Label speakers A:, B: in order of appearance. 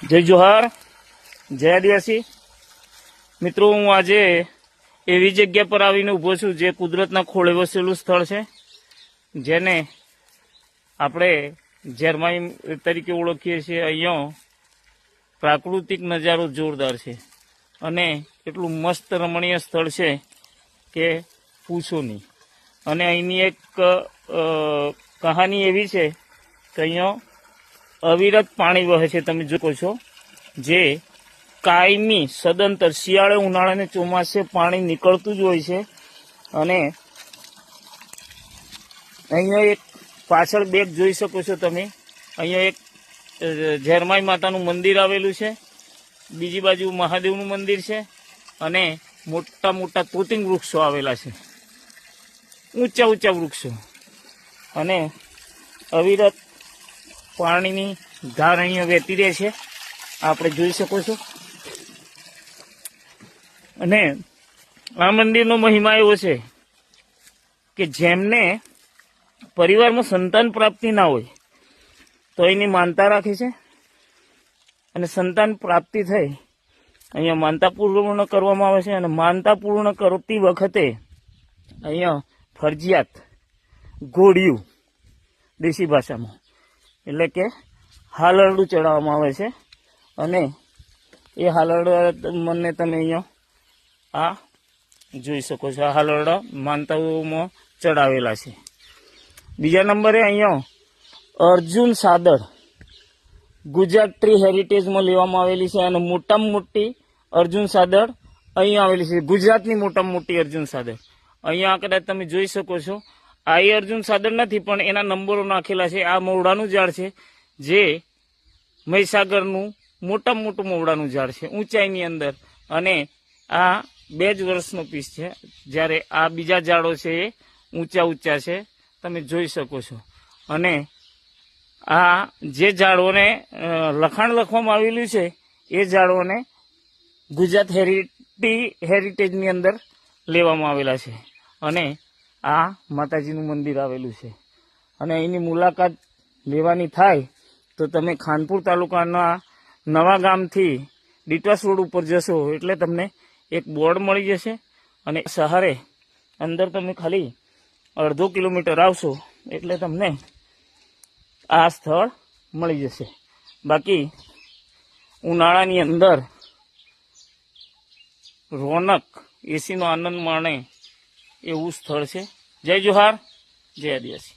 A: જય જોહાર, જય આદિવાસી મિત્રો। હું આજે એવી જગ્યા પર આવીને ઊભો છું જે કુદરતના ખોળે વસેલું સ્થળ છે, જેને આપણે ઝેરમાઈ તરીકે ઓળખીએ છીએ। અહીંયા પ્રાકૃતિક નજારો જોરદાર છે અને એટલું મસ્ત રમણીય સ્થળ છે કે પૂછો નહીં। અને અહીંની એક કહાની એવી છે કે અહીંયા અવિરત પાણી વહે છે, તમે જોકો છો, જે કાયમી સદંતર શિયાળે ઉનાળે ને ચોમાસે પાણી નીકળતું જ હોય છે। અને અહીંયા એક પાછળ બેગ જોઈ શકો છો તમે, અહીંયા એક ઝેરમાઈ માતાનું મંદિર આવેલું છે, બીજી બાજુ મહાદેવનું મંદિર છે અને મોટા મોટા તોતિંગ વૃક્ષો આવેલા છે, ઊંચા ઊંચા વૃક્ષો, અને અવિરત પાણીની ધાર અહીંયા વહેતી રહે છે, આપણે જોઈ શકો છો। અને આ મંદિરનો મહિમા એવો છે કે જેમને પરિવારમાં સંતાન પ્રાપ્તિ ના હોય તો એની માનતા રાખે છે, અને સંતાન પ્રાપ્તિ થઈ અહીંયા માનતા પૂર્ણ કરવામાં આવે છે। અને માનતા પૂર્ણ કરતી વખતે અહીંયા ફરજિયાત ઘોડિયું, દેશી ભાષામાં એટલે કે હાલરડું ચડાવવામાં આવે છે, અને એ હાલરડા મને તમે અહીંયા આ જોઈ શકો છો। આ હાલરડા માનતાઓમાં ચડાવેલા છે। બીજા નંબરે અહીંયા અર્જુન સાદળ ગુજરાત ટ્રી હેરિટેજમાં લેવામાં આવેલી છે, અને મોટામાં મોટી અર્જુન સાદળ અહીંયા આવેલી છે, ગુજરાતની મોટામાં મોટી અર્જુન સાદળ। અહીંયા કદાચ તમે જોઈ શકો છો, આ એ અર્જુન સાદળ નથી પણ એના નંબરો નાખેલા છે। આ મવડાનું ઝાડ છે, જે મહીસાગરનું મોટામાં મોટું મવડાનું ઝાડ છે ઊંચાઈની અંદર, અને આ 2 જ વર્ષનો પીસ છે, જ્યારે આ બીજા ઝાડો છે એ ઊંચા ઊંચા છે, તમે જોઈ શકો છો। અને આ જે ઝાડોને લખાણ લખવામાં આવેલું છે એ ઝાડોને ગુજરાત હેરિટેજની અંદર લેવામાં આવેલા છે, અને આ માતાજીનું મંદિર આવેલું છે। અને એની મુલાકાત લેવાની થાય તો તમે ખાનપુર તાલુકાના નવા ગામથી ડીટવાસ રોડ ઉપર જશો એટલે તમને એક બોર્ડ મળી જશે, અને સહારે અંદર તમે ખાલી અડધો કિલોમીટર આવશો એટલે તમને આ સ્થળ મળી જશે। બાકી ઉનાળાની અંદર રોનક એસીનો આનંદ માણે એવું સ્થળ છે। જય જોહાર, જય આદિવાસી।